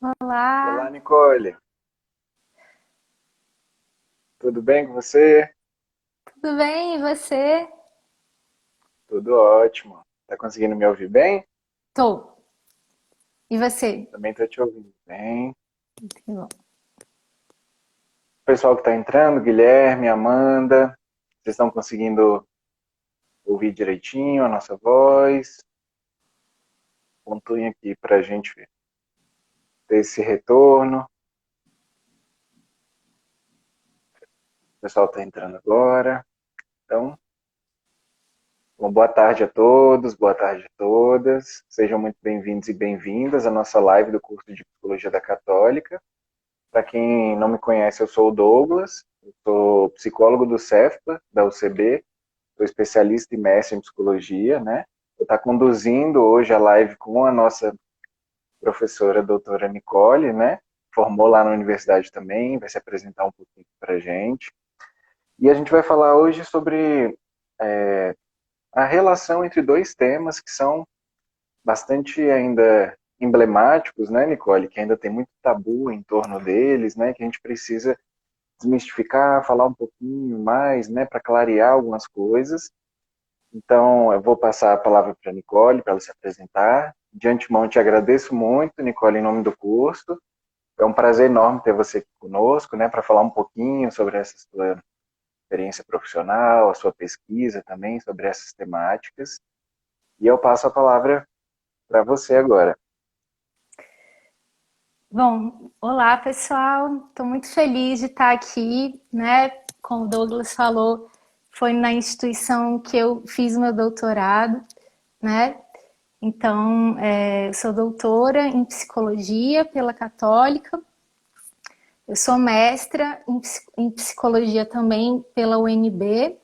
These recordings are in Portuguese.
Olá, Olá, Nicole. Tudo bem com você? tudo bem? E você? Tudo ótimo. Tá conseguindo me ouvir bem? Tô. E você? Também tô te ouvindo bem. Que bom. O pessoal que tá entrando, Guilherme, Amanda, vocês estão conseguindo ouvir direitinho a nossa voz? Pontuem aqui pra gente ver. Ter esse retorno. O pessoal tá entrando agora. Então, bom, boa tarde a todos, boa tarde a todas. Sejam muito bem-vindos e bem-vindas à nossa live do curso de Psicologia da Católica. Para quem não me conhece, eu sou o Douglas, eu sou psicólogo do CEFPA, da UCB, sou especialista e mestre em psicologia, né? Eu estou conduzindo hoje a live com a nossa professora, a doutora Nicole, né? Formou lá na universidade também, vai se apresentar um pouquinho para a gente. E a gente vai falar hoje sobre a relação entre dois temas que são bastante ainda emblemáticos, né, Nicole? Que ainda tem muito tabu em torno deles, né? Que a gente precisa desmistificar, falar um pouquinho mais, né, para clarear algumas coisas. Então, eu vou passar a palavra para a Nicole, para ela se apresentar. De antemão, te agradeço muito, Nicole, em nome do curso. É um prazer enorme ter você aqui conosco, né, para falar um pouquinho sobre essa sua experiência profissional, a sua pesquisa também sobre essas temáticas. E eu passo a palavra para você agora. Bom, olá pessoal. Estou muito feliz de estar aqui, né? Como o Douglas falou, foi na instituição que eu fiz meu doutorado, né? Então, eu sou doutora em psicologia pela Católica. Eu sou mestra em psicologia também pela UNB.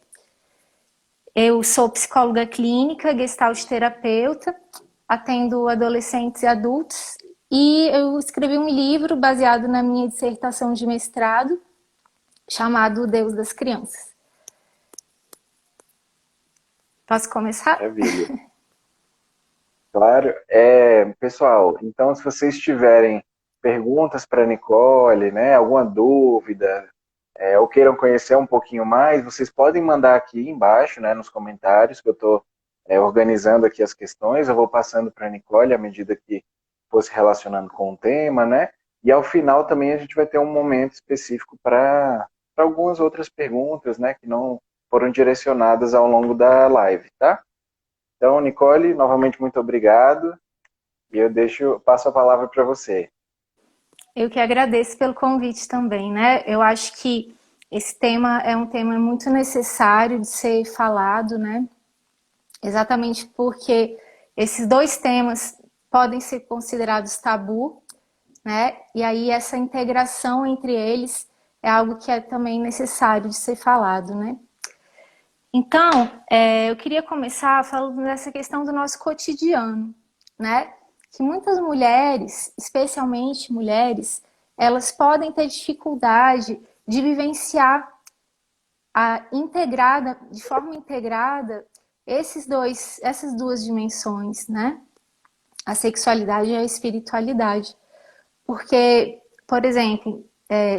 Eu sou psicóloga clínica, gestalt terapeuta, atendo adolescentes e adultos e eu escrevi um livro baseado na minha dissertação de mestrado chamado O Deus das Crianças. Posso começar? Maravilha. Claro. Pessoal, então se vocês tiverem perguntas para a Nicole, né, alguma dúvida, ou queiram conhecer um pouquinho mais, vocês podem mandar aqui embaixo, né, nos comentários, que eu estou organizando aqui as questões, eu vou passando para a Nicole à medida que for se relacionando com o tema, né, e ao final também a gente vai ter um momento específico para algumas outras perguntas, né, que não foram direcionadas ao longo da live, tá? Então, Nicole, novamente muito obrigado. E passo a palavra para você. Eu que agradeço pelo convite também, né? Eu acho que esse tema é um tema muito necessário de ser falado, né? Exatamente porque esses dois temas podem ser considerados tabu, né? E aí essa integração entre eles é algo que é também necessário de ser falado, né? Então, eu queria começar falando dessa questão do nosso cotidiano, né? Que muitas mulheres, especialmente mulheres, elas podem ter dificuldade de vivenciar de forma integrada, essas duas dimensões, né? A sexualidade e a espiritualidade. Porque, por exemplo,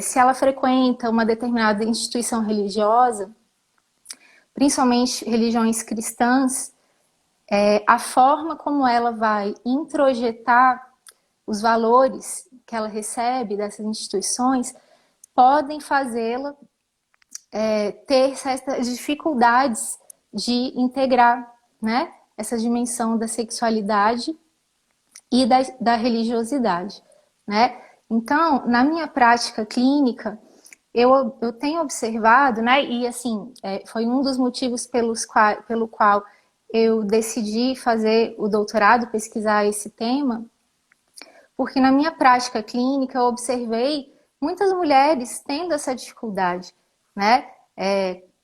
se ela frequenta uma determinada instituição religiosa, principalmente religiões cristãs, a forma como ela vai introjetar os valores que ela recebe dessas instituições podem fazê-la ter certas dificuldades de integrar, né, essa dimensão da sexualidade e da religiosidade, né? Então, na minha prática clínica, eu tenho observado, né, e assim, foi um dos motivos pelo qual eu decidi fazer o doutorado, pesquisar esse tema, porque na minha prática clínica eu observei muitas mulheres tendo essa dificuldade, né,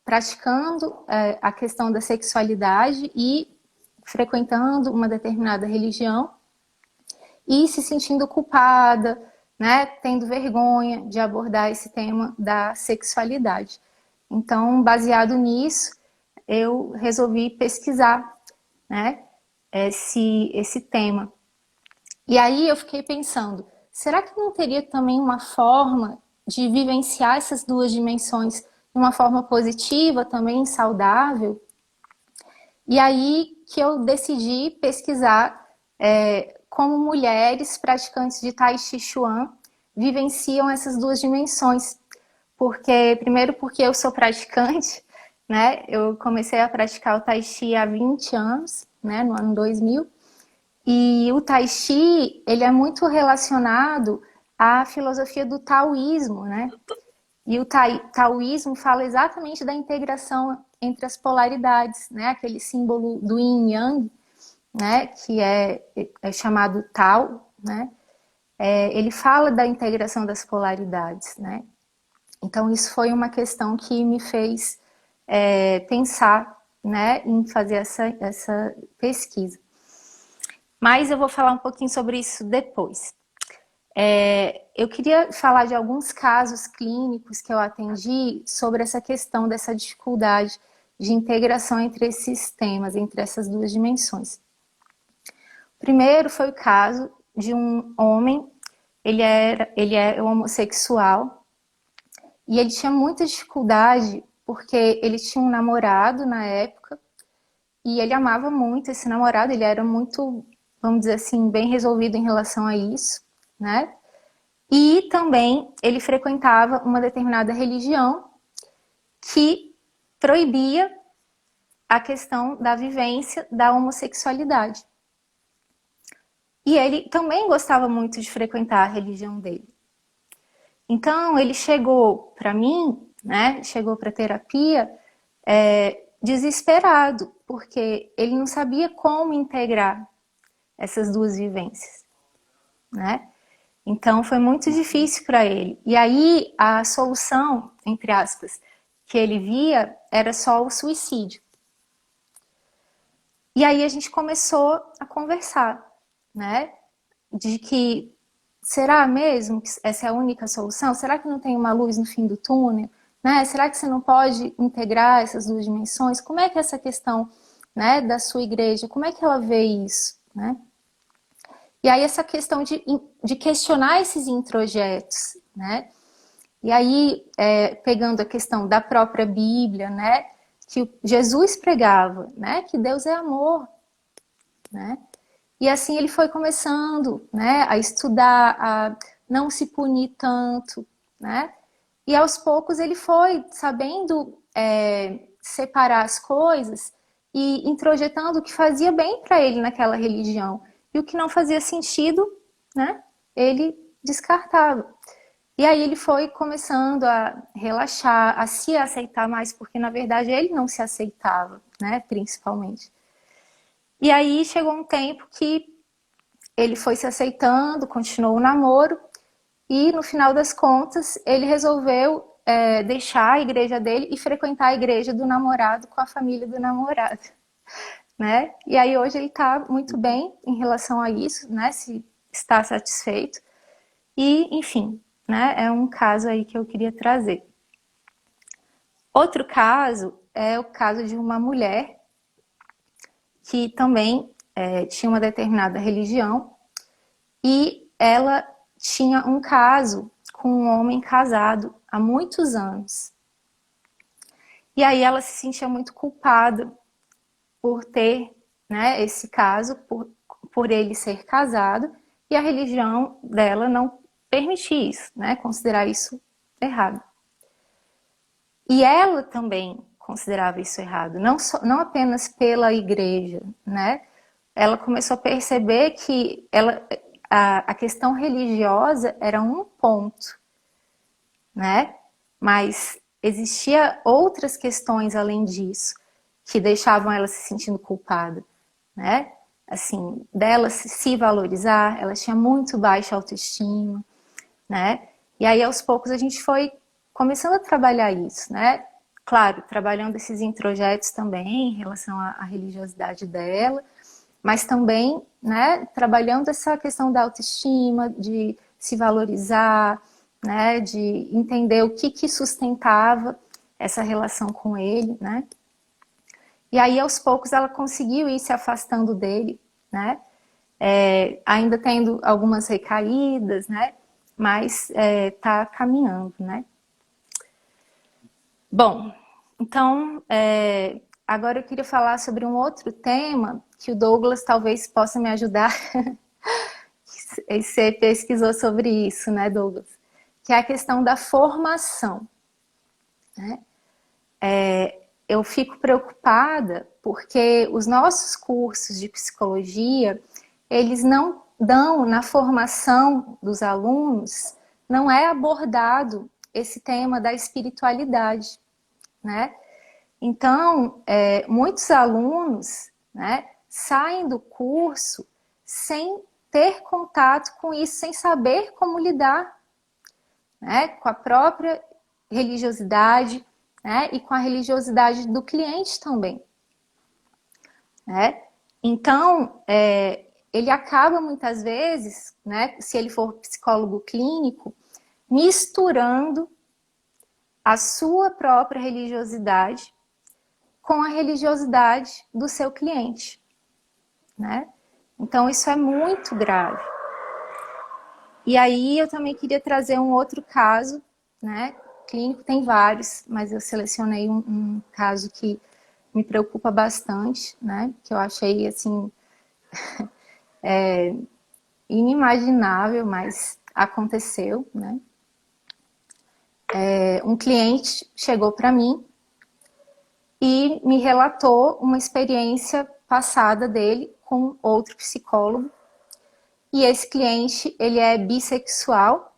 praticando a questão da sexualidade e frequentando uma determinada religião, e se sentindo culpada, né, tendo vergonha de abordar esse tema da sexualidade. Então, baseado nisso, eu resolvi pesquisar, né, esse tema. E aí eu fiquei pensando, será que não teria também uma forma de vivenciar essas duas dimensões de uma forma positiva, também saudável? E aí que eu decidi pesquisar como mulheres praticantes de Tai Chi Chuan vivenciam essas duas dimensões. Primeiro porque eu sou praticante, né? Eu comecei a praticar o Tai Chi há 20 anos, né? No ano 2000. E o Tai Chi, ele é muito relacionado à filosofia do taoísmo, né? E o taoísmo fala exatamente da integração entre as polaridades, né? Aquele símbolo do yin yang, né? Que é chamado Tao, né? Ele fala da integração das polaridades, né? Então isso foi uma questão que me fez pensar, né, em fazer essa pesquisa. Mas eu vou falar um pouquinho sobre isso depois. Eu queria falar de alguns casos clínicos que eu atendi sobre essa questão dessa dificuldade de integração entre esses temas, entre essas duas dimensões. O primeiro foi o caso de um homem, ele é homossexual, e ele tinha muita dificuldade porque ele tinha um namorado na época, e ele amava muito esse namorado, ele era muito, vamos dizer assim, bem resolvido em relação a isso, né? E também ele frequentava uma determinada religião que proibia a questão da vivência da homossexualidade. E ele também gostava muito de frequentar a religião dele. Então ele chegou para mim, né? Chegou para terapia desesperado, porque ele não sabia como integrar essas duas vivências, né? Então foi muito difícil para ele. E aí a solução, entre aspas, que ele via era só o suicídio. E aí a gente começou a conversar, né? De que será mesmo que essa é a única solução? Será que não tem uma luz no fim do túnel? Né? Será que você não pode integrar essas duas dimensões? Como é que essa questão, né, da sua igreja, como é que ela vê isso, né? E aí essa questão de questionar esses introjetos, né? E aí, pegando a questão da própria Bíblia, né? Que Jesus pregava, né? Que Deus é amor, né? E assim ele foi começando, né? A estudar, a não se punir tanto, né? E aos poucos ele foi sabendo separar as coisas e introjetando o que fazia bem para ele naquela religião. E o que não fazia sentido, né? Ele descartava. E aí ele foi começando a relaxar, a se aceitar mais, porque na verdade ele não se aceitava, né? Principalmente. E aí chegou um tempo que ele foi se aceitando, continuou o namoro, e no final das contas ele resolveu deixar a igreja dele e frequentar a igreja do namorado com a família do namorado, né? E aí hoje ele está muito bem em relação a isso, né? Se está satisfeito. E, enfim, né? É um caso aí que eu queria trazer. Outro caso é o caso de uma mulher que também tinha uma determinada religião e ela tinha um caso com um homem casado há muitos anos. E aí ela se sentia muito culpada por ter, né, esse caso, por ele ser casado, e a religião dela não permitir isso, né, considerar isso errado. E ela também considerava isso errado, não apenas pela igreja, né? Ela começou a perceber que a questão religiosa era um ponto, né? Mas existia outras questões além disso que deixavam ela se sentindo culpada, né? Assim, dela se valorizar, ela tinha muito baixa autoestima, né? E aí aos poucos a gente foi começando a trabalhar isso, né? Claro, trabalhando esses introjetos também em relação à religiosidade dela, mas também, né, trabalhando essa questão da autoestima, de se valorizar, né, de entender o que sustentava essa relação com ele, né? E aí, aos poucos, ela conseguiu ir se afastando dele, né? ainda tendo algumas recaídas, né? Mas está caminhando, né? Bom, então agora eu queria falar sobre um outro tema que o Douglas talvez possa me ajudar. Você pesquisou sobre isso, né, Douglas? Que é a questão da formação, né? Eu fico preocupada porque os nossos cursos de psicologia, eles não dão na formação dos alunos, não é abordado esse tema da espiritualidade, né? Então, muitos alunos, né, saem do curso sem ter contato com isso, sem saber como lidar, né, com a própria religiosidade, né, e com a religiosidade do cliente também, né? Então, ele acaba muitas vezes, né, se ele for psicólogo clínico, misturando a sua própria religiosidade com a religiosidade do seu cliente, né? Então isso é muito grave. E aí eu também queria trazer um outro caso, né? Clínico tem vários, mas eu selecionei um caso que me preocupa bastante, né? Que eu achei assim inimaginável, mas aconteceu, né? Um cliente chegou para mim e me relatou uma experiência passada dele com outro psicólogo. E esse cliente, ele é bissexual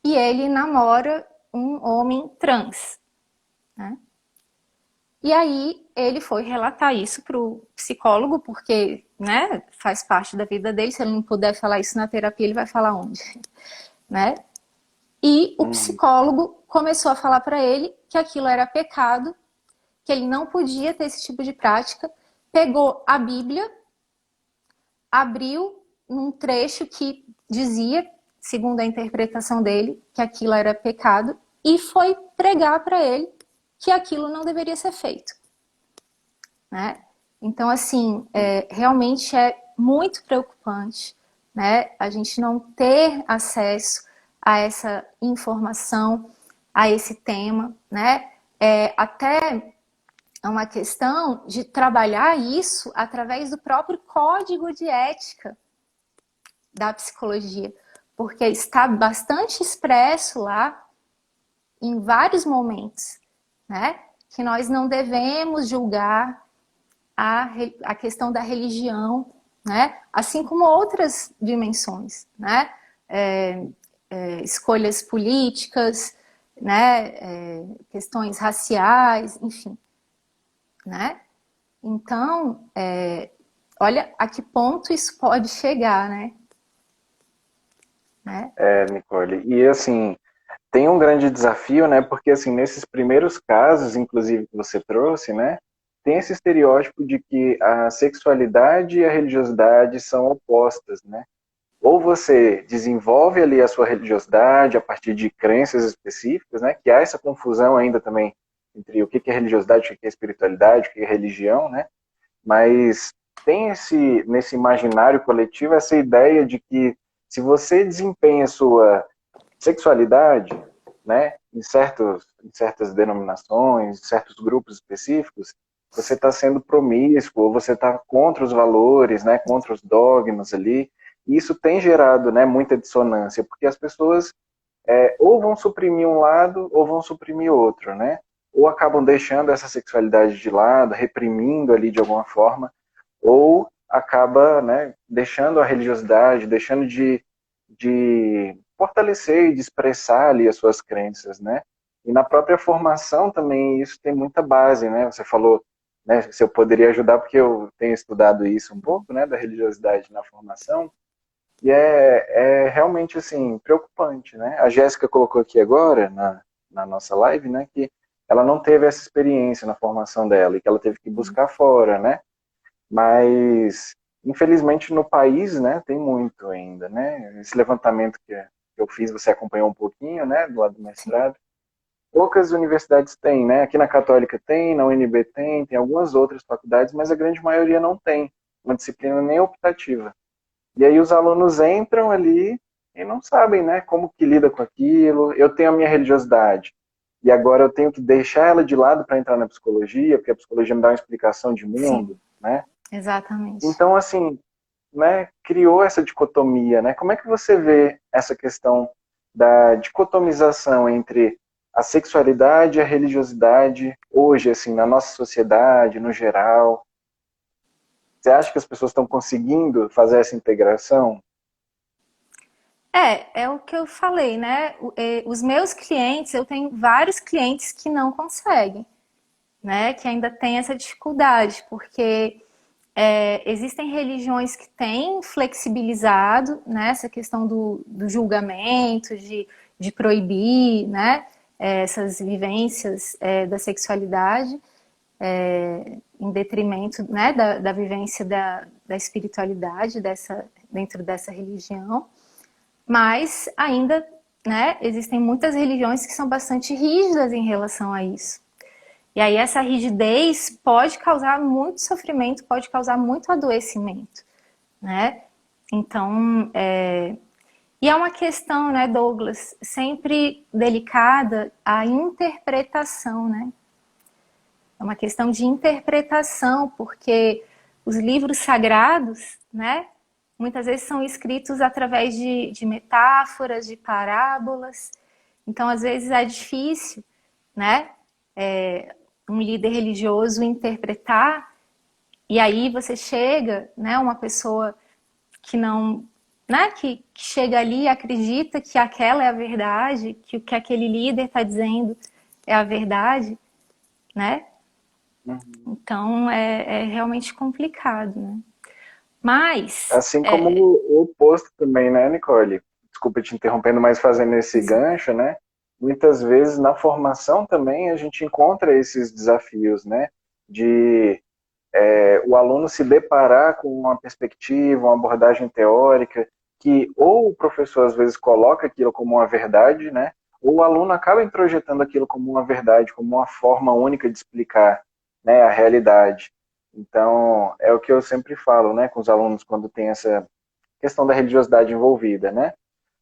e ele namora um homem trans, né? E aí ele foi relatar isso para o psicólogo, porque, né, faz parte da vida dele. Se ele não puder falar isso na terapia, ele vai falar onde, né? E o psicólogo começou a falar para ele que aquilo era pecado, que ele não podia ter esse tipo de prática. Pegou a Bíblia, abriu num trecho que dizia, segundo a interpretação dele, que aquilo era pecado, e foi pregar para ele que aquilo não deveria ser feito, né? Então, assim, realmente é muito preocupante, né? A gente não ter acesso a essa informação, a esse tema, né? Até é uma questão de trabalhar isso através do próprio código de ética da psicologia, porque está bastante expresso lá em vários momentos, né? Que nós não devemos julgar a questão da religião, né? Assim como outras dimensões, né? Escolhas políticas, né? Questões raciais, enfim, né? Então, olha a que ponto isso pode chegar, né? Nicole, e assim, tem um grande desafio, né? Porque assim, nesses primeiros casos, inclusive que você trouxe, né? Tem esse estereótipo de que a sexualidade e a religiosidade são opostas, né? Ou você desenvolve ali a sua religiosidade a partir de crenças específicas, né? Que há essa confusão ainda também entre o que é religiosidade, o que é espiritualidade, o que é religião, né? Mas tem nesse imaginário coletivo essa ideia de que se você desempenha sua sexualidade, né, em certas denominações, em certos grupos específicos, você está sendo promíscuo, ou você está contra os valores, né, contra os dogmas ali, e isso tem gerado, né, muita dissonância, porque as pessoas ou vão suprimir um lado ou vão suprimir outro, né, ou acabam deixando essa sexualidade de lado, reprimindo ali de alguma forma, ou acaba, né, deixando a religiosidade, deixando de fortalecer e de expressar ali as suas crenças, né? E na própria formação também isso tem muita base, né? Você falou, né, se eu poderia ajudar porque eu tenho estudado isso um pouco, né, da religiosidade na formação, e é realmente assim preocupante, né? A Jéssica colocou aqui agora na nossa live, né, que ela não teve essa experiência na formação dela e que ela teve que buscar fora, né? Mas infelizmente no país, né, tem muito ainda, né? Esse levantamento que eu fiz, você acompanhou um pouquinho, né, do lado do Sim. mestrado. Poucas universidades têm, né? Aqui na Católica tem, na UNB tem algumas outras faculdades, mas a grande maioria não tem. uma disciplina nem optativa. E aí os alunos entram ali e não sabem, né, como que lida com aquilo. Eu tenho a minha religiosidade e agora eu tenho que deixar ela de lado para entrar na psicologia, porque a psicologia me dá uma explicação de Sim, mundo, né? exatamente. Então, assim, né, criou essa dicotomia, né? Como é que você vê essa questão da dicotomização entre a sexualidade e a religiosidade hoje, assim, na nossa sociedade, no geral? Você acha que as pessoas estão conseguindo fazer essa integração? É o que eu falei, né? Os meus clientes, eu tenho vários clientes que não conseguem, né? Que ainda tem essa dificuldade, porque existem religiões que têm flexibilizado, né, essa questão do julgamento, de proibir, né, essas vivências da sexualidade, em detrimento, né, da vivência da espiritualidade dentro dessa religião. Mas ainda, né, existem muitas religiões que são bastante rígidas em relação a isso. E aí essa rigidez pode causar muito sofrimento, pode causar muito adoecimento, né? Então, e é uma questão, né, Douglas, sempre delicada a interpretação, né? É uma questão de interpretação, porque os livros sagrados, né, muitas vezes são escritos através de metáforas, de parábolas. Então, às vezes é difícil, né, um líder religioso interpretar, e aí você chega, né, uma pessoa que não, né, que chega ali e acredita que aquela é a verdade, que o que aquele líder está dizendo é a verdade, né? Uhum. Então é realmente complicado, né? Mas, Assim como o oposto também, né, Nicole? Desculpa te interrompendo, mas fazendo esse gancho, né? Muitas vezes na formação também a gente encontra esses desafios, né? De o aluno se deparar com uma perspectiva, uma abordagem teórica, que ou o professor às vezes coloca aquilo como uma verdade, né? Ou o aluno acaba introjetando aquilo como uma verdade, como uma forma única de explicar, né, a realidade. Então, é o que eu sempre falo, né, com os alunos quando tem essa questão da religiosidade envolvida, né?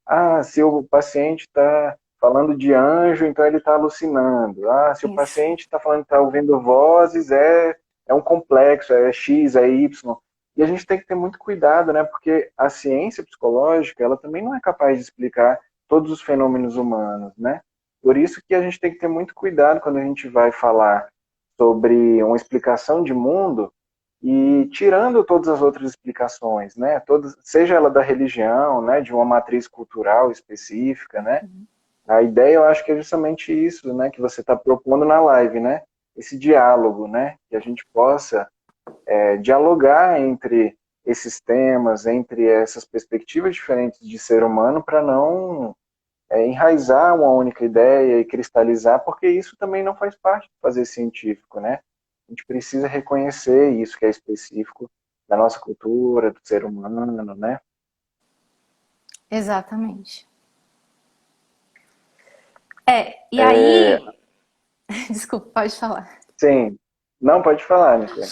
Ah, se o paciente está falando de anjo, então ele está alucinando. Ah, se o isso, paciente está falando que está ouvindo vozes, é um complexo, é X, é Y. E a gente tem que ter muito cuidado, né? Porque a ciência psicológica, ela também não é capaz de explicar todos os fenômenos humanos, né? Por isso que a gente tem que ter muito cuidado quando a gente vai falar sobre uma explicação de mundo e tirando todas as outras explicações, né? Todas, seja ela da religião, né, de uma matriz cultural específica, né? A ideia, eu acho que é justamente isso, né, que você está propondo na live, né? Esse diálogo, né? Que a gente possa dialogar entre esses temas, entre essas perspectivas diferentes de ser humano, para não enraizar uma única ideia e cristalizar, porque isso também não faz parte do fazer científico, né? A gente precisa reconhecer isso que é específico da nossa cultura, do ser humano, né? exatamente. E aí, desculpa, pode falar. Sim, não pode falar, Nicole.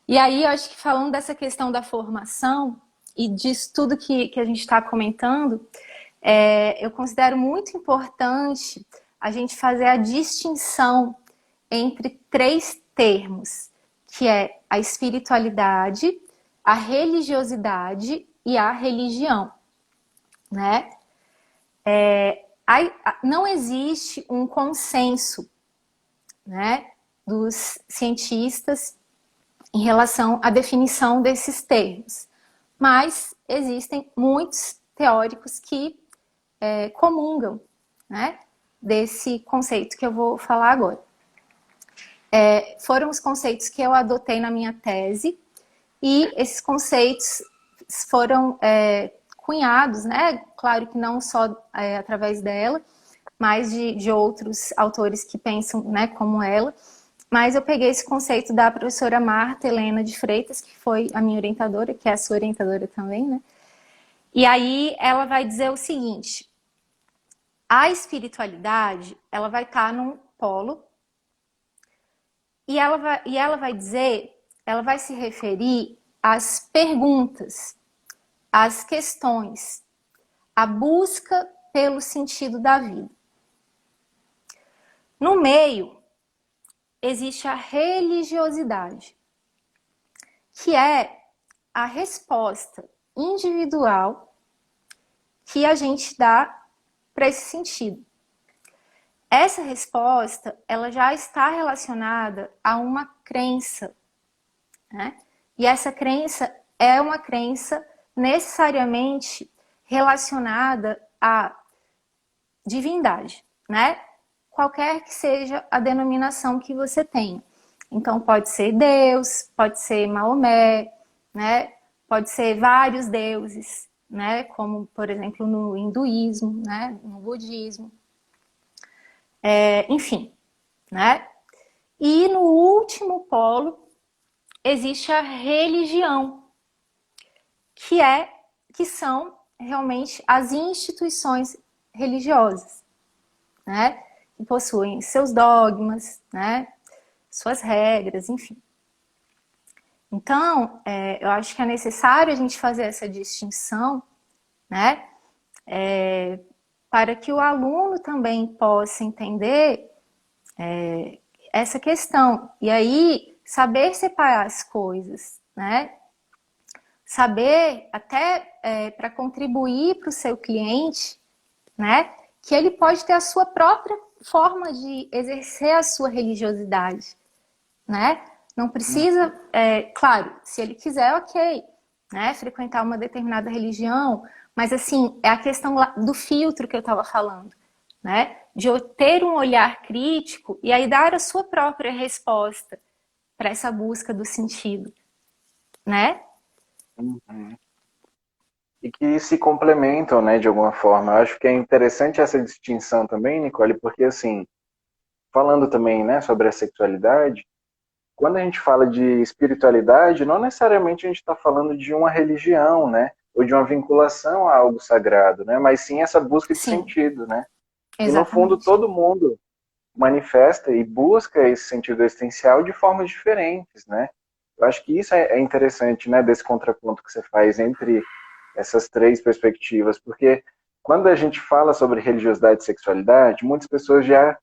E aí, eu acho que falando dessa questão da formação e disso tudo que a gente está comentando, eu considero muito importante a gente fazer a distinção entre três termos, que é a espiritualidade, a religiosidade e a religião, né? Não existe um consenso, né, dos cientistas em relação à definição desses termos, mas existem muitos teóricos que comungam, né, desse conceito que eu vou falar agora. Foram os conceitos que eu adotei na minha tese e esses conceitos foram cunhados, né? Claro que não só através dela, mas de outros autores que pensam, né, como ela. Mas eu peguei esse conceito da professora Marta Helena de Freitas, que foi a minha orientadora, que é a sua orientadora também, né? E aí ela vai dizer o seguinte: a espiritualidade, ela vai estar num polo e ela vai dizer ela vai se referir às perguntas, às questões, à busca pelo sentido da vida. No meio, existe a religiosidade, que é a resposta individual que a gente dá para esse sentido. Essa resposta, ela já está relacionada a uma crença, né? E essa crença é uma crença necessariamente relacionada à divindade, né? Qualquer que seja a denominação que você tenha. Então pode ser Deus, pode ser Maomé, né? Pode ser vários deuses, né? Como, por exemplo, no hinduísmo, né? No budismo. Enfim, né? E no último polo existe a religião, que são realmente as instituições religiosas, né? Que possuem seus dogmas, né? Suas regras, enfim. Então, eu acho que é necessário a gente fazer essa distinção, né? Para que o aluno também possa entender essa questão. E aí, saber separar as coisas, né? Saber até para contribuir para o seu cliente, né? Que ele pode ter a sua própria forma de exercer a sua religiosidade, né? Não precisa, claro, se ele quiser, ok, né? Frequentar uma determinada religião, mas assim, é a questão do filtro que eu estava falando, né? De eu ter um olhar crítico e aí dar a sua própria resposta para essa busca do sentido, né? Uhum. E que se complementam, né, de alguma forma. Eu acho que é interessante essa distinção também, Nicole, porque assim, falando também, né, sobre a sexualidade, quando a gente fala de espiritualidade, não necessariamente a gente está falando de uma religião, né, ou de uma vinculação a algo sagrado, né, mas sim essa busca de Sim, sentido, né. E no fundo exatamente. todo mundo manifesta e busca esse sentido existencial de formas diferentes, né. Eu acho que isso é interessante, né, desse contraponto que você faz entre essas três perspectivas, porque quando a gente fala sobre religiosidade e sexualidade, muitas pessoas já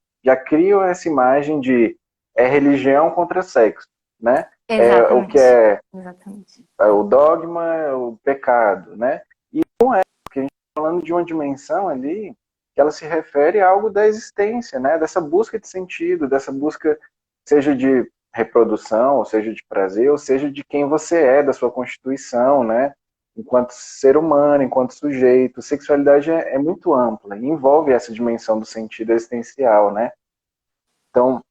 criam essa imagem de religião contra sexo, né? É o que Exatamente. Exatamente. é o dogma, é o pecado, né? E não é, porque a gente está falando de uma dimensão ali que ela se refere a algo da existência, né? Dessa busca de sentido, dessa busca, seja de reprodução, ou seja de prazer, ou seja de quem você é, da sua constituição, né? Enquanto ser humano, enquanto sujeito. Sexualidade é muito ampla e envolve essa dimensão do sentido existencial, né? Então,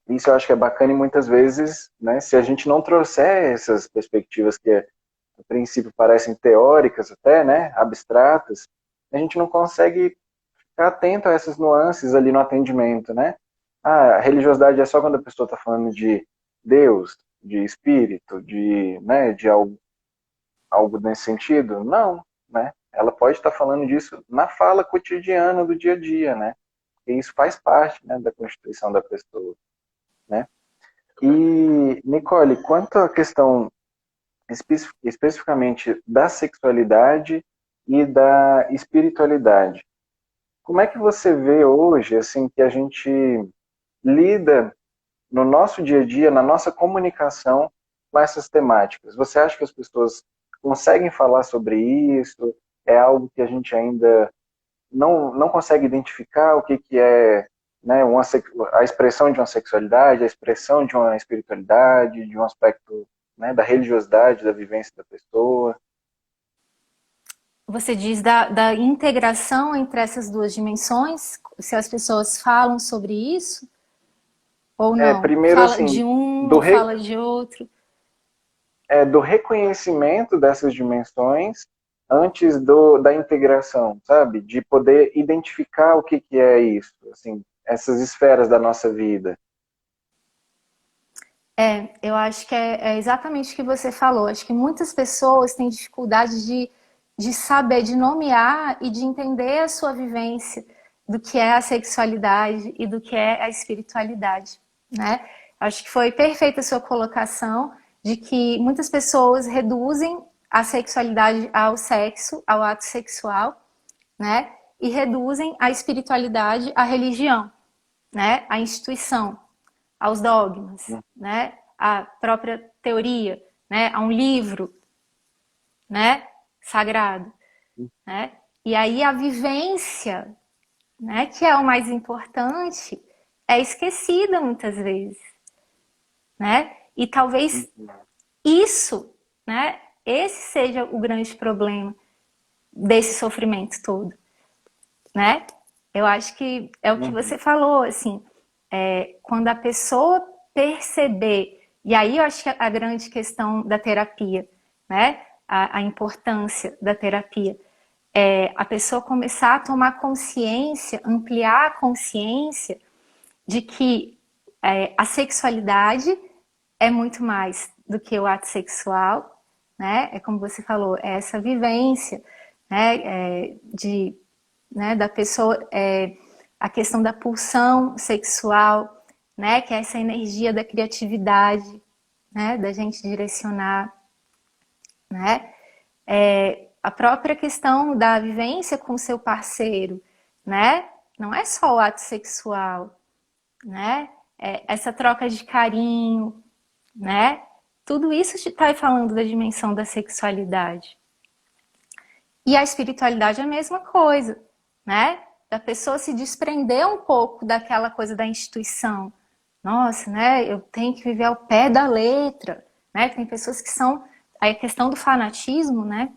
isso eu acho que é bacana e muitas vezes, né, se a gente não trouxer essas perspectivas que a princípio parecem teóricas até, né, abstratas, a gente não consegue ficar atento a essas nuances ali no atendimento, né? Ah, a religiosidade é só quando a pessoa está falando de Deus, de espírito, né, de algo nesse sentido? Não, né? Ela pode estar falando disso na fala cotidiana do dia a dia, né? E isso faz parte, né, da constituição da pessoa, né? E, Nicole, quanto à questão especificamente da sexualidade e da espiritualidade, como é que você vê hoje, assim, que a gente lida no nosso dia a dia, na nossa comunicação com essas temáticas? Você acha que as pessoas conseguem falar sobre isso? É algo que a gente ainda não consegue identificar o que é, né, a expressão de uma sexualidade, a expressão de uma espiritualidade, de um aspecto, né, da religiosidade, da vivência da pessoa? Você diz da integração entre essas duas dimensões, se as pessoas falam sobre isso ou não? Primeiro, Fala assim, de um, do, não re, fala de outro. do reconhecimento dessas dimensões antes da integração, sabe? De poder identificar o que é isso, assim, essas esferas da nossa vida. Eu acho que é exatamente o que você falou. Acho que muitas pessoas têm dificuldade de saber, de nomear e de entender a sua vivência do que é a sexualidade e do que é a espiritualidade, né? Acho que foi perfeita a sua colocação de que muitas pessoas reduzem a sexualidade ao sexo, ao ato sexual, né? E reduzem a espiritualidade à religião, né? À instituição, aos dogmas, né? À própria teoria, né? A um livro, né? Sagrado, né? E aí a vivência, né? Que é o mais importante, é esquecida muitas vezes, né? E talvez isso, né? Esse seja o grande problema desse sofrimento todo, né? Eu acho que é o que você falou, assim, quando a pessoa perceber, e aí eu acho que a grande questão da terapia, né? A importância da terapia, é a pessoa começar a tomar consciência, ampliar a consciência de que a sexualidade é muito mais do que o ato sexual, né? É como você falou, é essa vivência, né? Da pessoa, a questão da pulsão sexual, né? Que é essa energia da criatividade, né? Da gente direcionar, né? A própria questão da vivência com o seu parceiro, né? Não é só o ato sexual, né? Essa troca de carinho, né? Tudo isso está falando da dimensão da sexualidade. E a espiritualidade é a mesma coisa, né? Da pessoa se desprender um pouco daquela coisa da instituição. Nossa, né? Eu tenho que viver ao pé da letra, né? Tem pessoas que são a questão do fanatismo, né?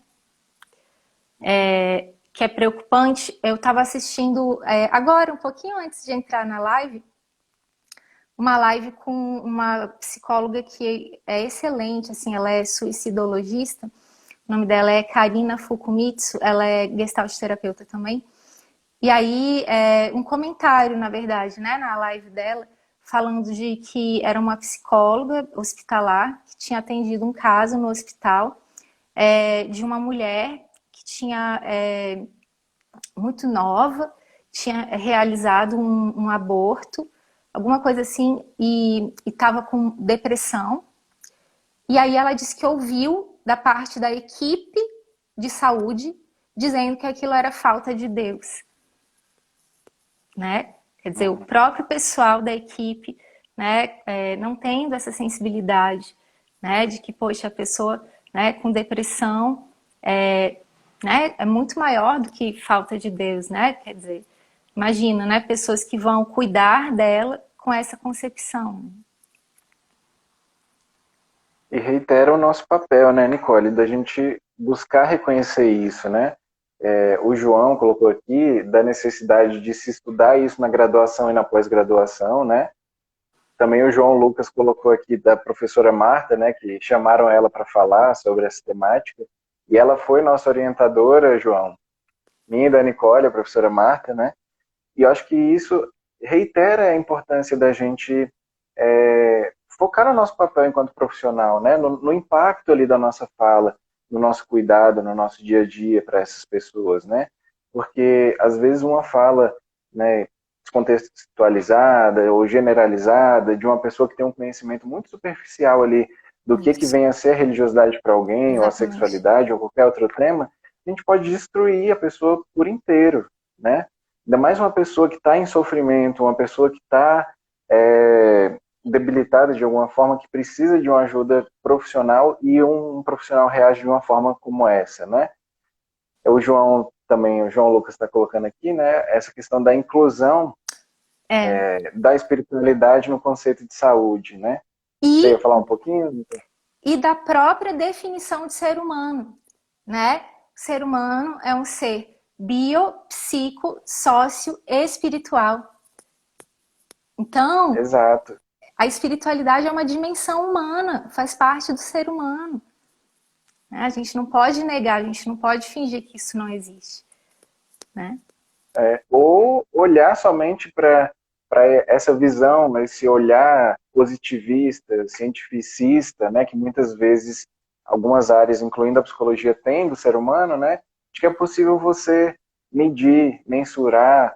Que é preocupante. Eu estava assistindo agora, um pouquinho antes de entrar na live, uma live com uma psicóloga que é excelente, assim, ela é suicidologista. O nome dela é Karina Fukumitsu, ela é gestalt terapeuta também. E aí, um comentário, na verdade, né, na live dela, falando de que era uma psicóloga hospitalar que tinha atendido um caso no hospital de uma mulher que tinha, muito nova, tinha realizado um aborto, alguma coisa assim, e estava com depressão. E aí ela disse que ouviu da parte da equipe de saúde dizendo que aquilo era falta de Deus, né? Quer dizer, o próprio pessoal da equipe, né, não tendo essa sensibilidade, né, de que, poxa, a pessoa, né, com depressão né, é muito maior do que falta de Deus, né? Quer dizer, imagina, né, pessoas que vão cuidar dela com essa concepção. E reitera o nosso papel, né, Nicole, da gente buscar reconhecer isso, né? O João colocou aqui da necessidade de se estudar isso na graduação e na pós-graduação, né? Também o João Lucas colocou aqui da professora Marta, né, que chamaram ela para falar sobre essa temática, e ela foi nossa orientadora, João, minha e da Nicole, a professora Marta, né? E eu acho que isso reitera a importância da gente focar no nosso papel enquanto profissional, né? No impacto ali da nossa fala, no nosso cuidado, no nosso dia a dia para essas pessoas, né? Porque às vezes uma fala, né, descontextualizada ou generalizada de uma pessoa que tem um conhecimento muito superficial ali do que vem a ser a religiosidade para alguém, ou a Exatamente. sexualidade, ou qualquer outro tema, a gente pode destruir a pessoa por inteiro, né? Ainda mais uma pessoa que está em sofrimento, uma pessoa que está debilitada de alguma forma, que precisa de uma ajuda profissional e um profissional reage de uma forma como essa, né? O João também, o João Lucas está colocando aqui, né? Essa questão da inclusão É. da espiritualidade no conceito de saúde, né? Você ia E, falar um pouquinho? e da própria definição de ser humano, né? O ser humano é um ser bio, psico, sócio e espiritual. Então, Exato. a espiritualidade é uma dimensão humana, faz parte do ser humano, né? A gente não pode negar, a gente não pode fingir que isso não existe, né? Ou olhar somente para essa visão, esse olhar positivista, cientificista, né, que muitas vezes algumas áreas, incluindo a psicologia, têm do ser humano, né, de que é possível você medir, mensurar,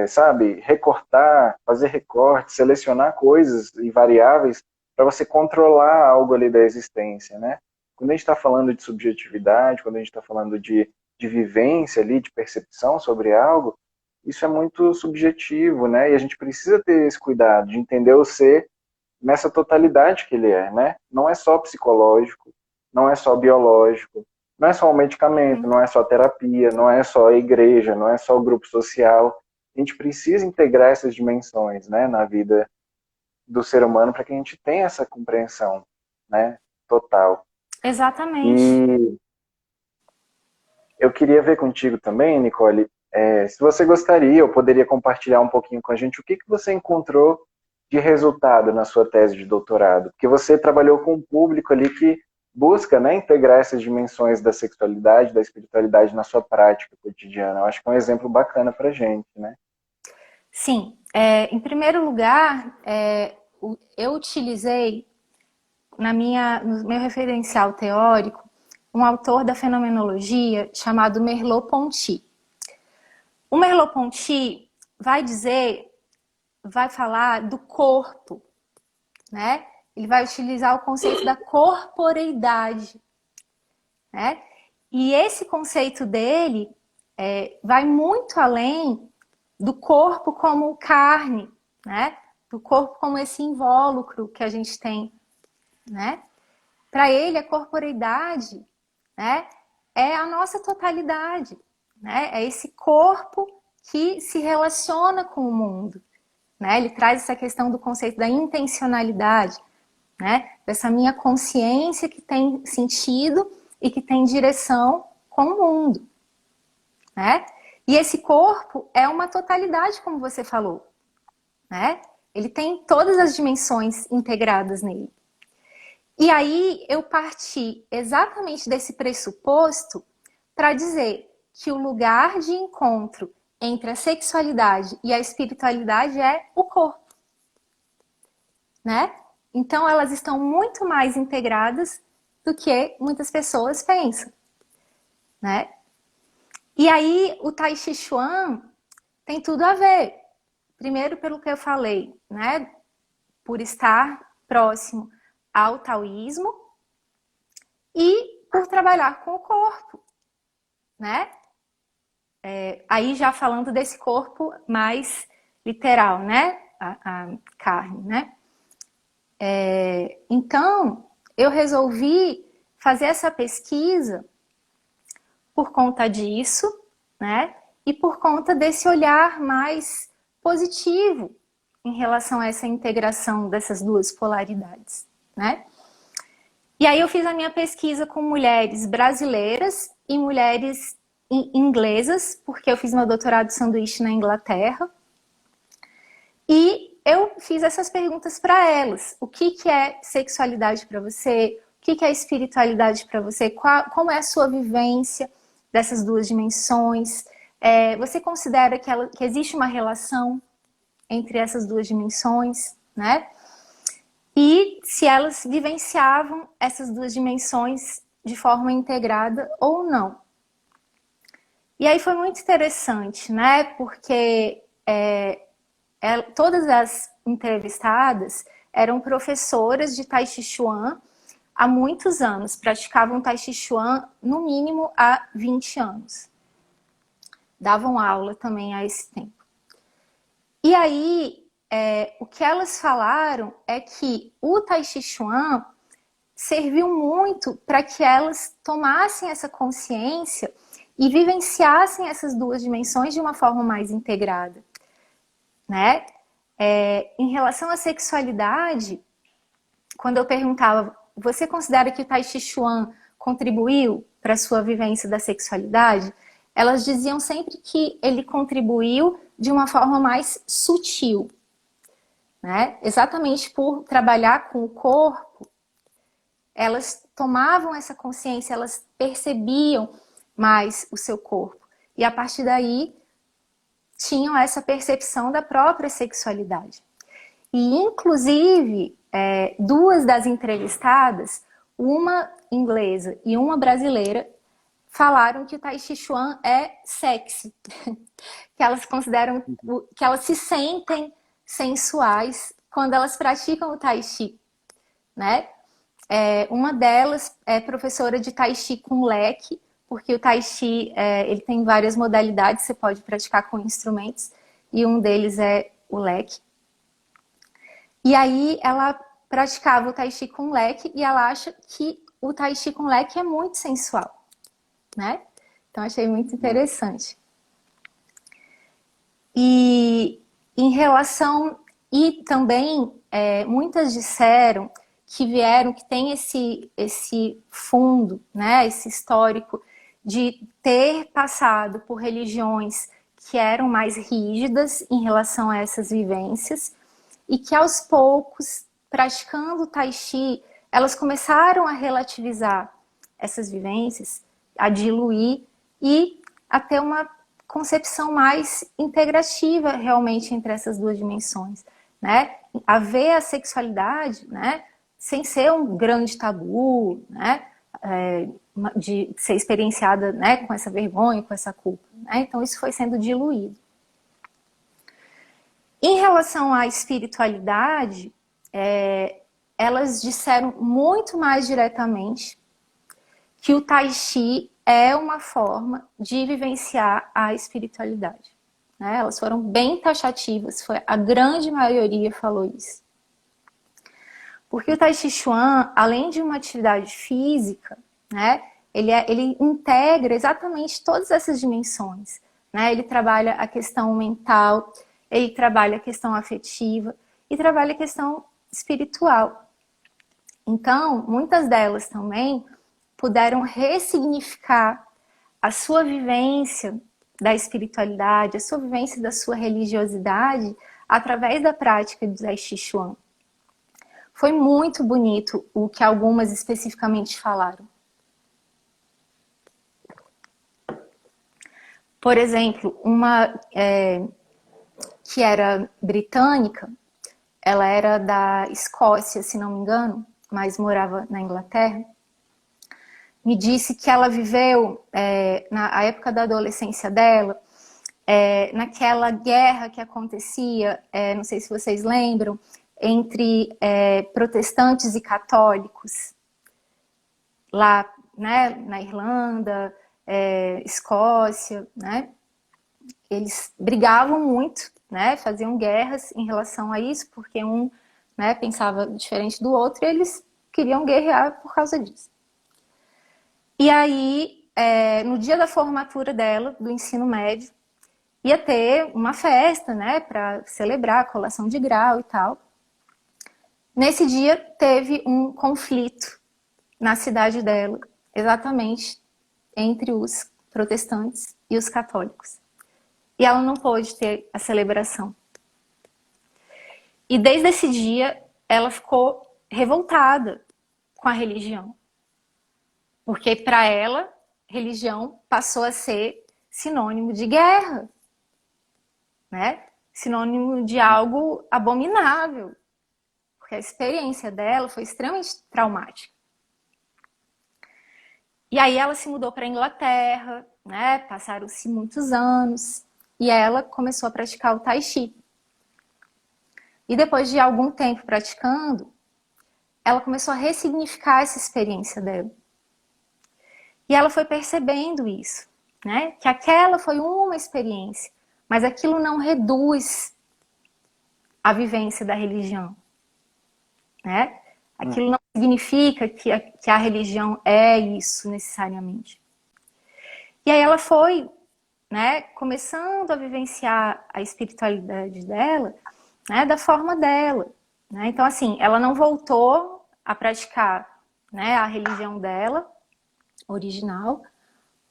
sabe, recortar, fazer recortes, selecionar coisas e variáveis para você controlar algo ali da existência, né? Quando a gente está falando de subjetividade, quando a gente está falando de vivência ali, de percepção sobre algo, isso é muito subjetivo, né? E a gente precisa ter esse cuidado de entender o ser nessa totalidade que ele é, né? Não é só psicológico, não é só biológico, não é só o medicamento, não é só a terapia, não é só a igreja, não é só o grupo social. A gente precisa integrar essas dimensões, né, na vida do ser humano para que a gente tenha essa compreensão, né, total. Exatamente. E eu queria ver contigo também, Nicole, se você gostaria ou poderia compartilhar um pouquinho com a gente o que você encontrou de resultado na sua tese de doutorado, porque você trabalhou com um público ali que busca, né, integrar essas dimensões da sexualidade, da espiritualidade na sua prática cotidiana. Eu acho que é um exemplo bacana para a gente, né? Sim, em primeiro lugar, eu utilizei no meu referencial teórico um autor da fenomenologia chamado Merleau-Ponty. O Merleau-Ponty vai falar do corpo, né? Ele vai utilizar o conceito da corporeidade, né? E esse conceito dele vai muito além do corpo como carne, né? Do corpo como esse invólucro que a gente tem, né? Para ele, a corporeidade, né, é a nossa totalidade, né? É esse corpo que se relaciona com o mundo, né? Ele traz essa questão do conceito da intencionalidade, né? Dessa minha consciência que tem sentido e que tem direção com o mundo, né? E esse corpo é uma totalidade, como você falou, né? Ele tem todas as dimensões integradas nele. E aí eu parti exatamente desse pressuposto para dizer que o lugar de encontro entre a sexualidade e a espiritualidade é o corpo, né? Então elas estão muito mais integradas do que muitas pessoas pensam, né? E aí o Tai Chi Chuan tem tudo a ver. Primeiro pelo que eu falei, né? Por estar próximo ao taoísmo e por trabalhar com o corpo, né? Aí já falando desse corpo mais literal, né? A carne, né? Então, eu resolvi fazer essa pesquisa por conta disso, né? E por conta desse olhar mais positivo em relação a essa integração dessas duas polaridades, né? E aí eu fiz a minha pesquisa com mulheres brasileiras e mulheres inglesas, porque eu fiz meu doutorado de sanduíche na Inglaterra. E eu fiz essas perguntas para elas. O que é sexualidade para você? O que é espiritualidade para você? Como é a sua vivência dessas duas dimensões? Você considera que existe uma relação entre essas duas dimensões, né? E se elas vivenciavam essas duas dimensões de forma integrada ou não. E aí foi muito interessante, né? Porque todas as entrevistadas eram professoras de Tai Chi Chuan há muitos anos, praticavam Tai Chi Chuan no mínimo há 20 anos. Davam aula também a esse tempo. E aí, o que elas falaram é que o Tai Chi Chuan serviu muito para que elas tomassem essa consciência e vivenciassem essas duas dimensões de uma forma mais integrada, né? Em relação à sexualidade, quando eu perguntava, você considera que o Tai Chi Chuan contribuiu para a sua vivência da sexualidade? Elas diziam sempre que ele contribuiu de uma forma mais sutil, né? Exatamente por trabalhar com o corpo, elas tomavam essa consciência, elas percebiam mais o seu corpo. E a partir daí, tinham essa percepção da própria sexualidade. E, inclusive, duas das entrevistadas, uma inglesa e uma brasileira, falaram que o Tai Chi Chuan é sexy. Que elas consideram, que elas se sentem sensuais quando elas praticam o Tai Chi. né? Uma delas é professora de Tai Chi com leque, porque o Tai Chi ele tem várias modalidades, você pode praticar com instrumentos, e um deles é o leque. E aí ela praticava o Tai Chi com leque e ela acha que o Tai Chi com leque é muito sensual, né? Então achei muito interessante. E em relação... E também muitas disseram que vieram, que tem esse fundo, né, esse histórico de ter passado por religiões que eram mais rígidas em relação a essas vivências e que aos poucos, praticando o Tai Chi, elas começaram a relativizar essas vivências, a diluir e a ter uma concepção mais integrativa realmente entre essas duas dimensões, né? A ver a sexualidade, né, sem ser um grande tabu, né, de ser experienciada, né, com essa vergonha, com essa culpa, né? Então isso foi sendo diluído. Em relação à espiritualidade, elas disseram muito mais diretamente que o Tai Chi é uma forma de vivenciar a espiritualidade, né? Elas foram bem taxativas, a grande maioria falou isso. Porque o Tai Chi Chuan, além de uma atividade física, né, ele integra exatamente todas essas dimensões, né? Ele trabalha a questão mental, ele trabalha a questão afetiva e trabalha a questão espiritual. Então, muitas delas também puderam ressignificar a sua vivência da espiritualidade, a sua vivência da sua religiosidade através da prática do Tai Chi Chuan. Foi muito bonito o que algumas especificamente falaram. Por exemplo, uma que era britânica, ela era da Escócia, se não me engano, mas morava na Inglaterra, me disse que ela viveu, na época da adolescência dela, naquela guerra que acontecia, não sei se vocês lembram, entre protestantes e católicos, lá, né, na Irlanda, Escócia, né? Eles brigavam muito, né, faziam guerras em relação a isso, porque um, né, pensava diferente do outro e eles queriam guerrear por causa disso. E aí, no dia da formatura dela, do ensino médio, ia ter uma festa, né, para celebrar a colação de grau e tal. Nesse dia, teve um conflito na cidade dela, exatamente entre os protestantes e os católicos. E ela não pôde ter a celebração. E desde esse dia, ela ficou revoltada com a religião. Porque para ela, religião passou a ser sinônimo de guerra, né? Sinônimo de algo abominável. Porque a experiência dela foi extremamente traumática. E aí ela se mudou para a Inglaterra, né? Passaram-se muitos anos e ela começou a praticar o Tai Chi. E depois de algum tempo praticando, ela começou a ressignificar essa experiência dela. E ela foi percebendo isso, né? Que aquela foi uma experiência, mas aquilo não reduz a vivência da religião, né? Aquilo não significa que a religião é isso necessariamente. E aí ela foi, né, começando a vivenciar a espiritualidade dela, né, da forma dela, né? Então, assim, ela não voltou a praticar, né, a religião dela original,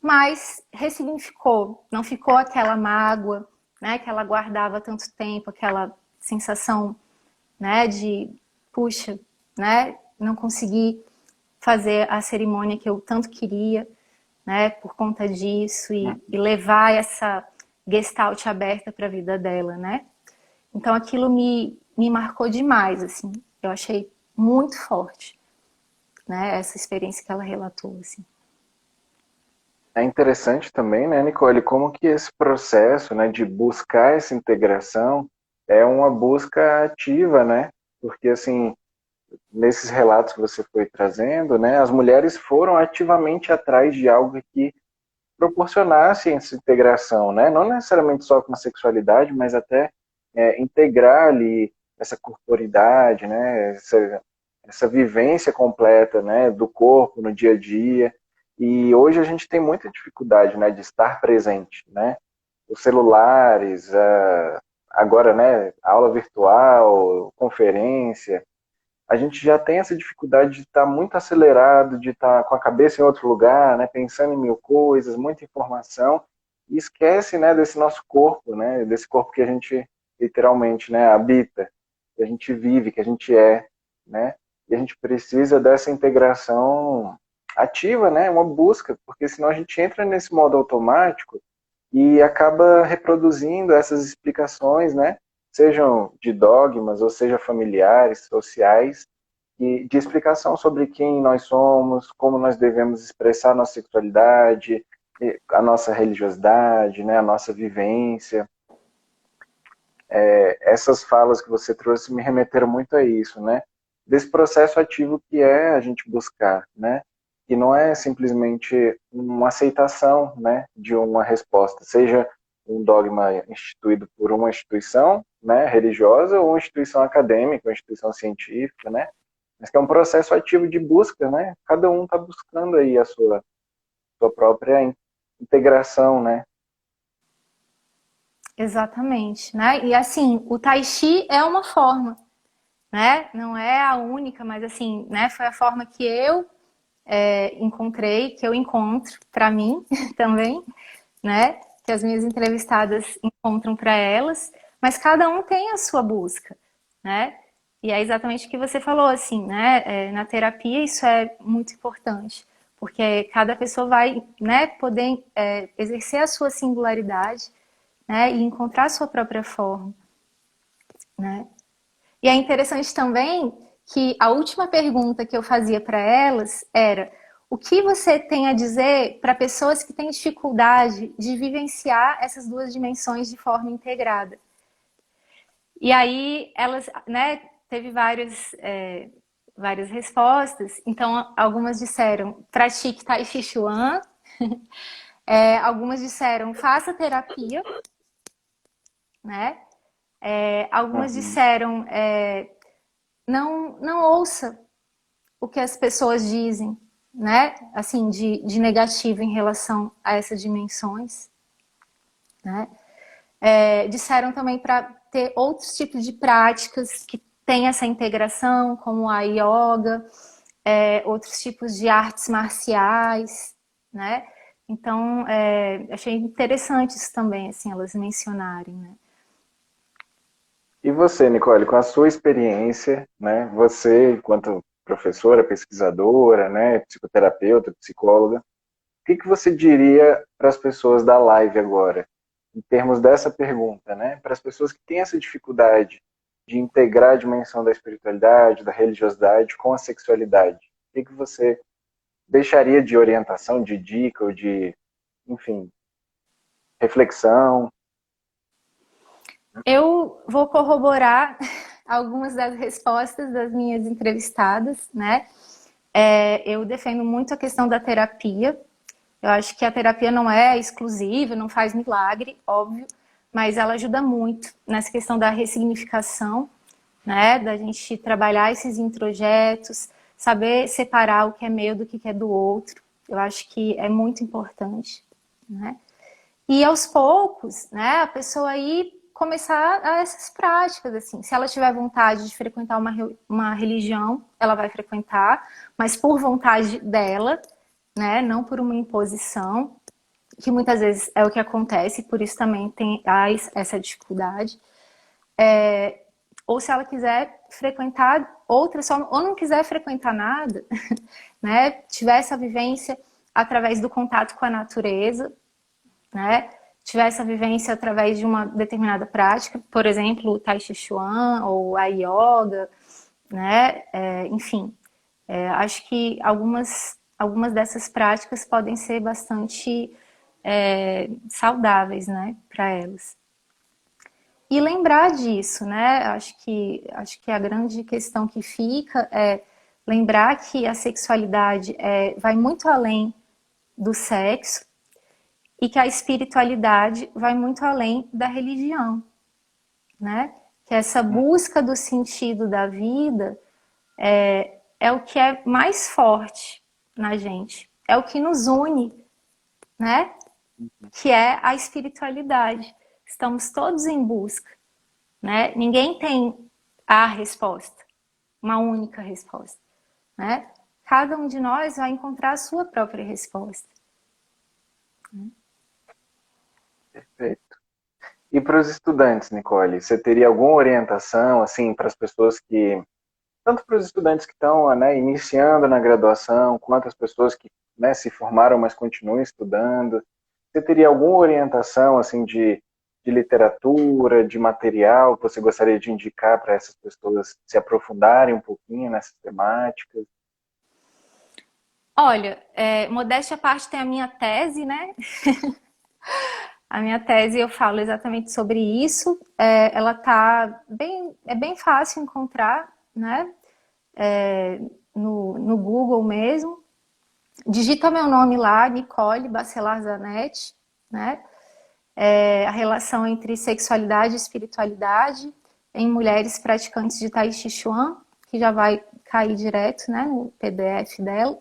mas ressignificou, não ficou aquela mágoa, né, que ela guardava tanto tempo, aquela sensação, né, de, puxa, né, não consegui fazer a cerimônia que eu tanto queria, né, por conta disso, e levar essa gestalt aberta para a vida dela, né. Então aquilo me marcou demais, assim, eu achei muito forte, né, essa experiência que ela relatou, assim. É interessante também, né, Nicole, como que esse processo, né, de buscar essa integração é uma busca ativa, né? Porque, assim, nesses relatos que você foi trazendo, né, as mulheres foram ativamente atrás de algo que proporcionasse essa integração, né? Não necessariamente só com a sexualidade, mas até integrar ali essa corporidade, né? Essa vivência completa, né? Do corpo no dia a dia. E hoje a gente tem muita dificuldade, né? De estar presente, né? Os celulares, agora, né? Aula virtual, conferência, a gente já tem essa dificuldade de estar muito acelerado, de estar com a cabeça em outro lugar, né, pensando em mil coisas, muita informação, e esquece, né, desse nosso corpo, né, desse corpo que a gente literalmente, né, habita, que a gente vive, que a gente é, né, e a gente precisa dessa integração ativa, né, uma busca, porque senão a gente entra nesse modo automático e acaba reproduzindo essas explicações, né, sejam de dogmas ou seja familiares, sociais, e de explicação sobre quem nós somos, como nós devemos expressar a nossa sexualidade, a nossa religiosidade, né, a nossa vivência. Essas falas que você trouxe me remeteram muito a isso, né? Desse processo ativo que é a gente buscar, né? Que não é simplesmente uma aceitação, né, de uma resposta, seja um dogma instituído por uma instituição, né, religiosa ou uma instituição acadêmica, uma instituição científica, né? Mas que é um processo ativo de busca, né? Cada um está buscando aí a sua própria integração, né? Exatamente, né? E assim, o Tai Chi é uma forma, né? Não é a única, mas assim, né? Foi a forma que eu encontrei, que eu encontro para mim também, né? Que as minhas entrevistadas encontram para elas, mas cada um tem a sua busca, né? E é exatamente o que você falou, assim, né? Na terapia isso é muito importante, porque cada pessoa vai, né, poder exercer a sua singularidade, né, e encontrar a sua própria forma, né? E é interessante também que a última pergunta que eu fazia para elas era: o que você tem a dizer para pessoas que têm dificuldade de vivenciar essas duas dimensões de forma integrada? E aí elas, né, teve várias respostas. Então, algumas disseram: pratique Tai Chi Chuan. Algumas disseram: faça terapia, né? Algumas Uhum. disseram: não ouça o que as pessoas dizem, né? Assim, de negativo em relação a essas dimensões, né? Disseram também para ter outros tipos de práticas que têm essa integração, como a yoga, outros tipos de artes marciais, né? Então, achei interessante isso também, assim, elas mencionarem, né? E você, Nicole, com a sua experiência, né? Você, enquanto professora, pesquisadora, né? Psicoterapeuta, psicóloga, o que que você diria para as pessoas da live agora, em termos dessa pergunta, né? Para as pessoas que têm essa dificuldade de integrar a dimensão da espiritualidade, da religiosidade com a sexualidade, o que que você deixaria de orientação, de dica ou de, enfim, reflexão? Eu vou corroborar algumas das respostas das minhas entrevistadas, né? Eu defendo muito a questão da terapia. Eu acho que a terapia não é exclusiva, não faz milagre, óbvio, mas ela ajuda muito nessa questão da ressignificação, né? Da gente trabalhar esses introjetos, saber separar o que é meu do que é do outro. Eu acho que é muito importante, né? E aos poucos, né, a pessoa aí começar a essas práticas, assim. Se ela tiver vontade de frequentar uma religião, ela vai frequentar, mas por vontade dela, né, não por uma imposição, que muitas vezes é o que acontece, por isso também tem essa dificuldade. Ou se ela quiser frequentar outras formas, ou não quiser frequentar nada, né, tiver essa vivência através do contato com a natureza, né, tiver essa vivência através de uma determinada prática, por exemplo, o Tai Chi Chuan ou a yoga, né, enfim, acho que algumas dessas práticas podem ser bastante saudáveis, né, para elas. e lembrar disso, né? Acho que a grande questão que fica é lembrar que a sexualidade vai muito além do sexo e que a espiritualidade vai muito além da religião, né? Que essa busca do sentido da vida é o que é mais forte na gente, é o que nos une, né? Que é a espiritualidade. Estamos todos em busca, né? Ninguém tem a resposta, uma única resposta, né? Cada um de nós vai encontrar a sua própria resposta. Perfeito. E para os estudantes, Nicole, você teria alguma orientação, assim, para as pessoas que, tanto para os estudantes que estão, né, iniciando na graduação, quanto as pessoas que, né, se formaram, mas continuam estudando, você teria alguma orientação, assim, de literatura, de material que você gostaria de indicar para essas pessoas se aprofundarem um pouquinho nessas temáticas? Olha, modéstia à parte, tem a minha tese, né? A minha tese eu falo exatamente sobre isso. Ela tá bem, é bem fácil encontrar, né? No Google mesmo. Digita meu nome lá, Nicole Bacelar Zanetti, né? A relação entre sexualidade e espiritualidade em mulheres praticantes de Tai Chi Chuan, que já vai cair direto, né, no PDF dela.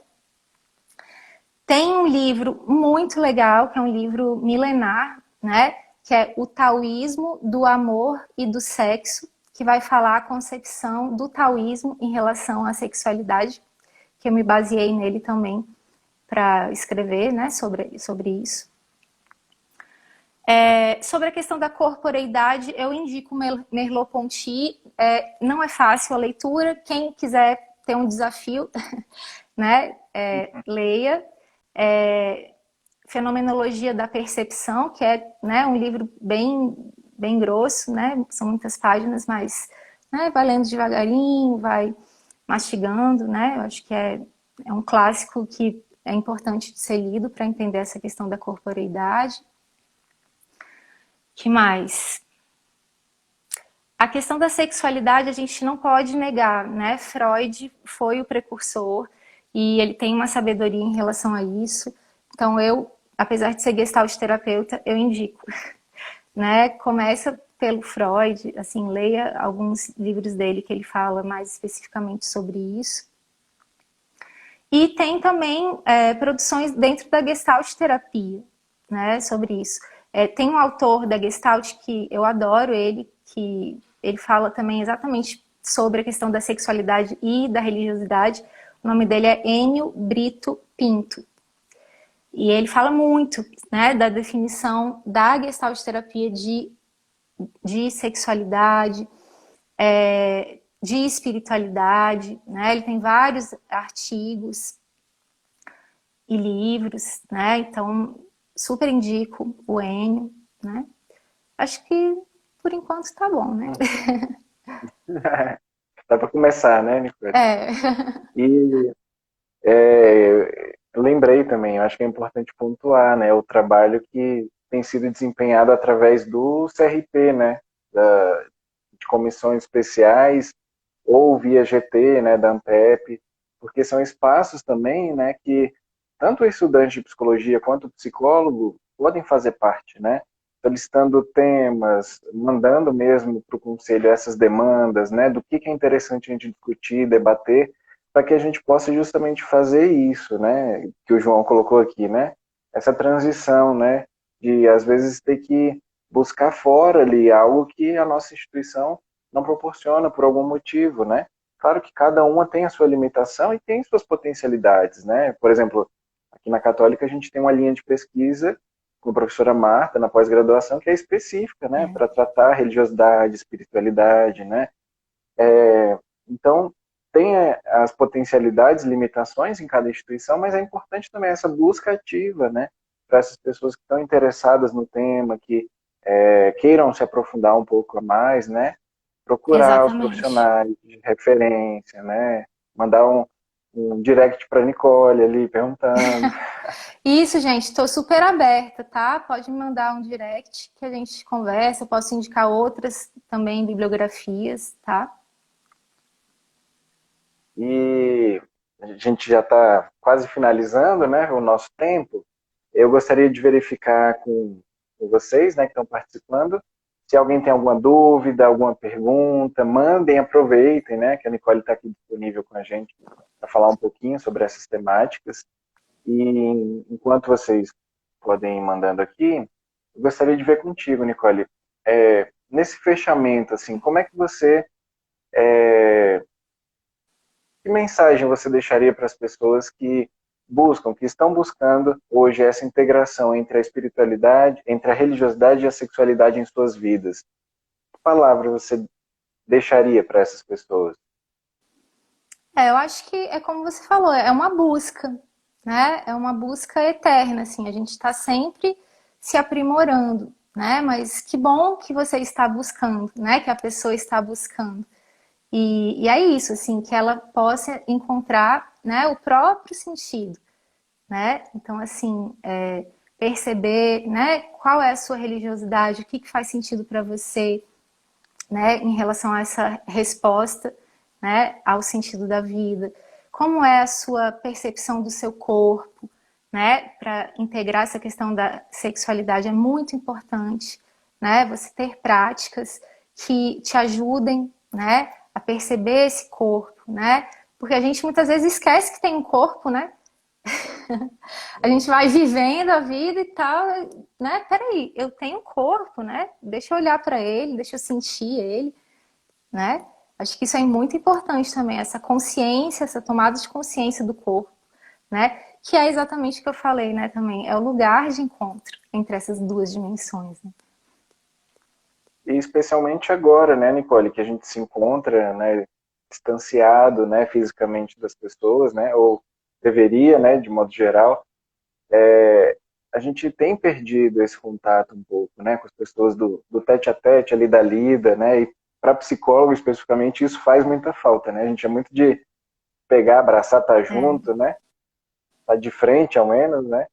Tem um livro muito legal, que é um livro milenar, né, que é O Taoísmo do Amor e do Sexo, que vai falar a concepção do taoísmo em relação à sexualidade, que eu me baseei nele também para escrever, né, sobre isso. Sobre a questão da corporeidade, eu indico Merleau-Ponty. Não é fácil a leitura. Quem quiser ter um desafio, né, leia. Fenomenologia da Percepção, que é, né, um livro bem, bem grosso, né, são muitas páginas, mas, né, vai lendo devagarinho, vai mastigando, né, eu acho que é um clássico que é importante de ser lido para entender essa questão da corporeidade. Que mais? A questão da sexualidade a gente não pode negar, né? Freud foi o precursor e ele tem uma sabedoria em relação a isso. Então eu, apesar de ser gestalt terapeuta, eu indico, né? Começa pelo Freud, assim, leia alguns livros dele que ele fala mais especificamente sobre isso. E tem também produções dentro da gestalt terapia, né? Sobre isso. Tem um autor da Gestalt que eu adoro ele, que ele fala também exatamente sobre a questão da sexualidade e da religiosidade. O nome dele é Enio Brito Pinto. E ele fala muito, né, da definição da Gestalt terapia de sexualidade, de espiritualidade, né? Ele tem vários artigos e livros, né? Então, super indico o Enio, né? Acho que por enquanto tá bom, né? Dá para começar, né, Nicole? É. E lembrei também, eu acho que é importante pontuar, né, o trabalho que tem sido desempenhado através do CRP, né, de comissões especiais ou via GT, né, da ANTEP, porque são espaços também, né, que tanto o estudante de psicologia quanto o psicólogo podem fazer parte, né, solicitando temas, mandando mesmo para o conselho essas demandas, né, do que é interessante a gente discutir, debater, para que a gente possa justamente fazer isso, né, que o João colocou aqui, né, essa transição, né, de às vezes ter que buscar fora ali algo que a nossa instituição não proporciona por algum motivo, né? Claro que cada uma tem a sua limitação e tem suas potencialidades, né? Por exemplo, aqui na Católica a gente tem uma linha de pesquisa com a professora Marta na pós-graduação que é específica, né, para tratar religiosidade, espiritualidade, né? Então, tem as potencialidades, limitações em cada instituição, mas é importante também essa busca ativa, né, para essas pessoas que estão interessadas no tema, que queiram se aprofundar um pouco a mais, né, procurar os Exatamente. profissionais de referência, né, mandar um direct para Nicole ali, perguntando. Isso, gente, estou super aberta, tá? Pode me mandar um direct que a gente conversa. Eu posso indicar outras também bibliografias, tá? E a gente já está quase finalizando, né, o nosso tempo. Eu gostaria de verificar com vocês, né, que estão participando, se alguém tem alguma dúvida, alguma pergunta, mandem, aproveitem, né, que a Nicole está aqui disponível com a gente para falar um pouquinho sobre essas temáticas. E enquanto vocês podem ir mandando aqui, eu gostaria de ver contigo, Nicole, nesse fechamento, assim, como é que você que mensagem você deixaria para as pessoas que buscam, que estão buscando hoje essa integração entre a espiritualidade, entre a religiosidade e a sexualidade em suas vidas? Que palavra você deixaria para essas pessoas? Eu acho que é como você falou, é uma busca, né? É uma busca eterna, assim. A gente está sempre se aprimorando, né? Mas que bom que você está buscando, né? Que a pessoa está buscando. E é isso, assim, que ela possa encontrar, né, o próprio sentido, né? Então, assim, perceber, né, qual é a sua religiosidade, o que que faz sentido para você, né, em relação a essa resposta, né, ao sentido da vida. Como é a sua percepção do seu corpo, né? Para integrar essa questão da sexualidade é muito importante, né? Você ter práticas que te ajudem, né, a perceber esse corpo, né? Porque a gente muitas vezes esquece que tem um corpo, né? A gente vai vivendo a vida e tal, né? Peraí, eu tenho um corpo, né? Deixa eu olhar para ele, deixa eu sentir ele, né? Acho que isso é muito importante também, essa consciência, essa tomada de consciência do corpo, né? Que é exatamente o que eu falei, né, também. É o lugar de encontro entre essas duas dimensões, né? E especialmente agora, né, Nicole, que a gente se encontra, né, distanciado, né, fisicamente das pessoas, né, ou deveria, né, de modo geral, a gente tem perdido esse contato um pouco, né, com as pessoas do tete a tete ali da lida, né, e para psicólogo especificamente isso faz muita falta, né, a gente é muito de pegar, abraçar, estar É, junto, né, estar de frente ao menos, né,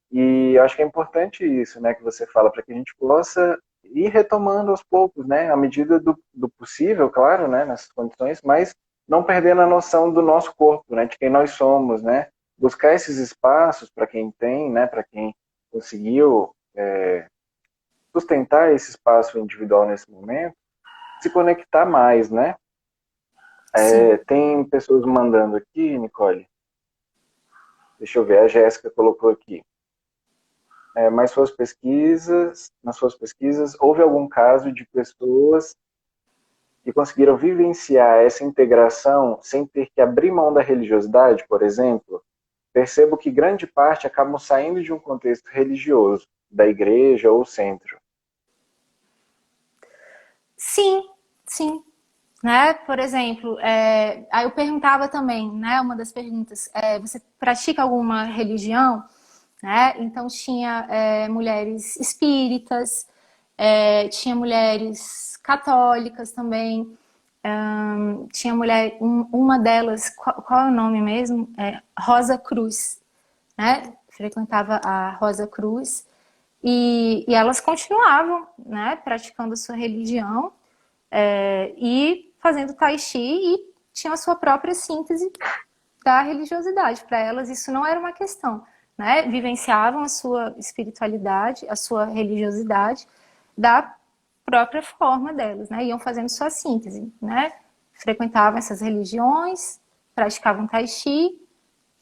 e eu acho que é importante isso, né, que você fala, para que a gente possa ir retomando aos poucos, né, à medida do possível, claro, né, nessas condições, mas não perdendo a noção do nosso corpo, né, de quem nós somos, né, buscar esses espaços para quem tem, né, para quem conseguiu sustentar esse espaço individual nesse momento, se conectar mais, né. sim. Tem pessoas mandando aqui, Nicole, deixa eu ver, a Jéssica colocou aqui. Mas nas suas pesquisas, houve algum caso de pessoas que conseguiram vivenciar essa integração sem ter que abrir mão da religiosidade, por exemplo? Percebo que grande parte acabam saindo de um contexto religioso, da igreja ou centro. Sim, sim. Né? Por exemplo, aí eu perguntava também, né? Uma das perguntas, você pratica alguma religião? Né? Então tinha mulheres espíritas, tinha mulheres católicas também, tinha mulher, uma delas, qual é o nome mesmo? Rosa Cruz, né? Frequentava a Rosa Cruz e elas continuavam, né? Praticando sua religião e fazendo tai chi e tinham a sua própria síntese da religiosidade. Para elas isso não era uma questão, né? Vivenciavam a sua espiritualidade, a sua religiosidade da própria forma delas, né? Iam fazendo sua síntese, né? Frequentavam essas religiões, praticavam tai chi,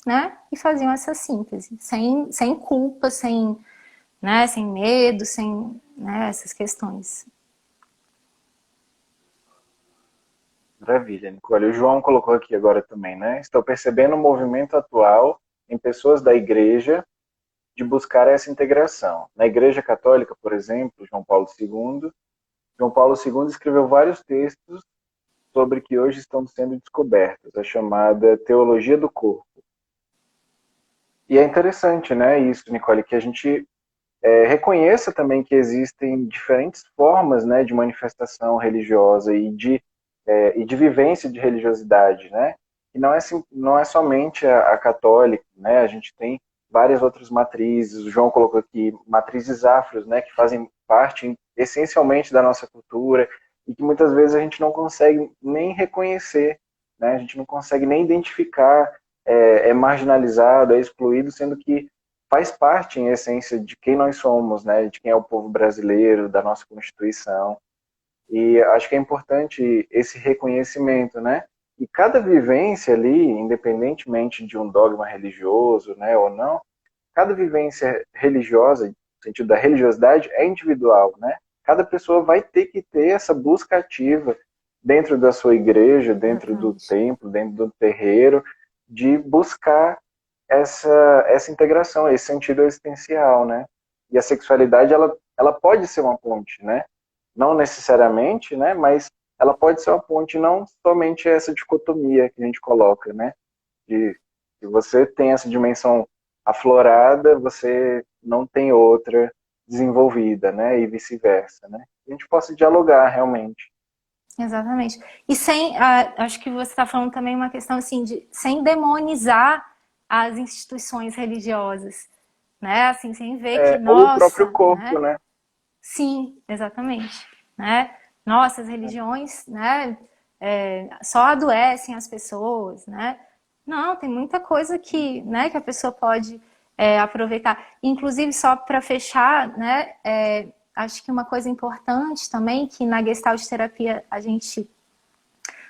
né? E faziam essa síntese, sem culpa, sem medo, sem, né, essas questões. Maravilha, Nicole. O João colocou aqui agora também, né? Estou percebendo um movimento atual em pessoas da igreja de buscar essa integração. Na Igreja Católica, por exemplo, João Paulo II escreveu vários textos sobre que hoje estão sendo descobertas, a chamada teologia do corpo. E é interessante, né, isso, Nicole, que a gente reconheça também que existem diferentes formas, né, de manifestação religiosa e de vivência de religiosidade, né? E não é somente a católica, né? A gente tem várias outras matrizes. O João colocou aqui matrizes afros, né? Que fazem parte essencialmente da nossa cultura e que muitas vezes a gente não consegue nem reconhecer, né? A gente não consegue nem identificar, é marginalizado, é excluído, sendo que faz parte, em essência, de quem nós somos, né? De quem é o povo brasileiro, da nossa Constituição. E acho que é importante esse reconhecimento, né? E cada vivência ali, independentemente de um dogma religioso, né, ou não, cada vivência religiosa, no sentido da religiosidade, é individual, né? Cada pessoa vai ter que ter essa busca ativa dentro da sua igreja, dentro do Exatamente. templo, dentro do terreiro, de buscar essa integração, esse sentido existencial, né? E a sexualidade, ela pode ser uma ponte, né? Não necessariamente, né? Mas ela pode ser uma ponte, não somente essa dicotomia que a gente coloca, né? De se você tem essa dimensão aflorada, você não tem outra desenvolvida, né? E vice-versa, né? A gente possa dialogar realmente. Exatamente. E sem, acho que você está falando também uma questão assim de sem demonizar as instituições religiosas, né? Assim, sem ver que, Ou o próprio nossa, corpo, né? né? Sim, exatamente, né? Nossas religiões, né? Só adoecem as pessoas, né? Não, tem muita coisa que, né, que a pessoa pode aproveitar. Inclusive, só para fechar, né? Acho que uma coisa importante também que na Gestalt terapia a gente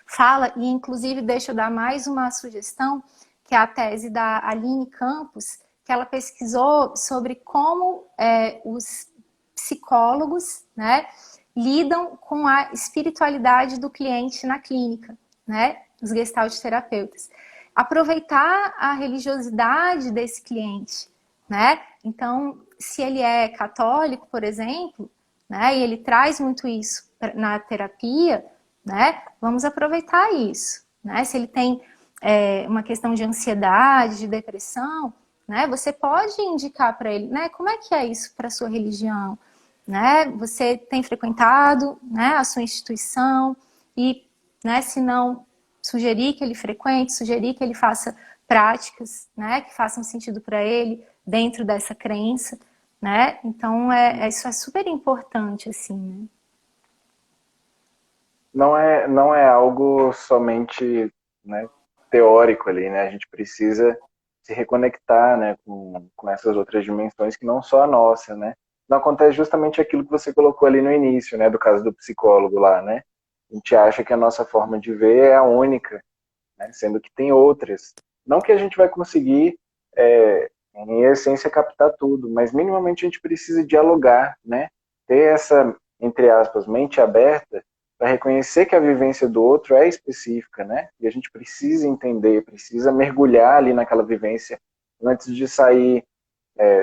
fala, e inclusive deixa eu dar mais uma sugestão, que é a tese da Aline Campos, que ela pesquisou sobre como os psicólogos, né, lidam com a espiritualidade do cliente na clínica, né, os gestalt terapeutas. Aproveitar a religiosidade desse cliente, né? Então, se ele é católico, por exemplo, né, e ele traz muito isso na terapia, né? Vamos aproveitar isso, né? Se ele tem uma questão de ansiedade, de depressão, né? Você pode indicar para ele, né? Como é que é isso para sua religião, né? Você tem frequentado, né, a sua instituição e, né? Se não, sugerir que ele frequente, sugerir que ele faça práticas, né? Que façam sentido para ele dentro dessa crença, né? Então isso é super importante, assim, né? Não é algo somente, né, teórico ali, né? A gente precisa se reconectar, né, com essas outras dimensões que não só a nossa, né? Não acontece justamente aquilo que você colocou ali no início, né, do caso do psicólogo lá, né? A gente acha que a nossa forma de ver é a única, né, sendo que tem outras. Não que a gente vai conseguir, em essência, captar tudo, mas minimamente a gente precisa dialogar, né? Ter essa, entre aspas, mente aberta para reconhecer que a vivência do outro é específica, né? E a gente precisa entender, precisa mergulhar ali naquela vivência antes de sair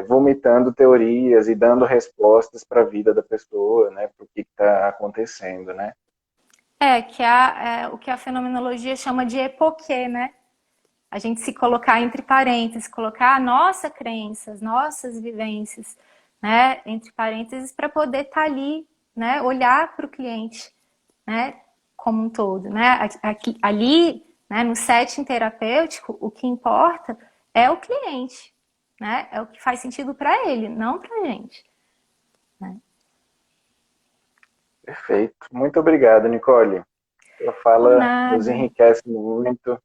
vomitando teorias e dando respostas para a vida da pessoa, né? Para o que está acontecendo, né? Que o que a fenomenologia chama de epoquê, né? A gente se colocar entre parênteses, colocar a nossa crença, as nossas vivências, né? Entre parênteses, para poder estar ali, né? Olhar para o cliente, né? Como um todo, né? Ali, né? No setting terapêutico, o que importa é o cliente, né? É o que faz sentido para ele, não para a gente. Né? Perfeito. Muito obrigado, Nicole. Sua Por fala nos nada. enriquece muito.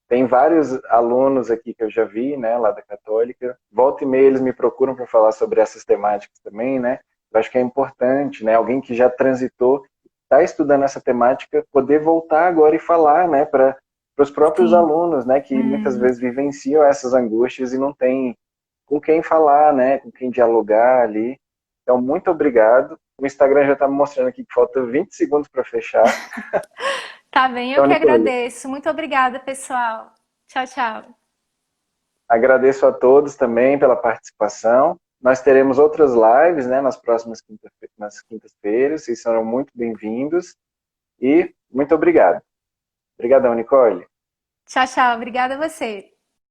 Tem vários alunos aqui que eu já vi, né, lá da Católica. Volta e meia eles me procuram para falar sobre essas temáticas também, né? Eu acho que é importante, né, alguém que já transitou, está estudando essa temática, poder voltar agora e falar, né, para os próprios Sim. alunos, né, que muitas É. vezes vivenciam essas angústias e não tem com quem falar, né, com quem dialogar ali. Então, muito obrigado. O Instagram já está me mostrando aqui que falta 20 segundos para fechar. Tá bem, eu Então, que Nicole, agradeço. Muito obrigada, pessoal. Tchau, tchau. agradeço a todos também pela participação. Nós teremos outras lives, né, nas quintas-feiras. Vocês serão muito bem-vindos. E muito obrigado. Obrigadão, Nicole. Tchau, tchau. Obrigada a você.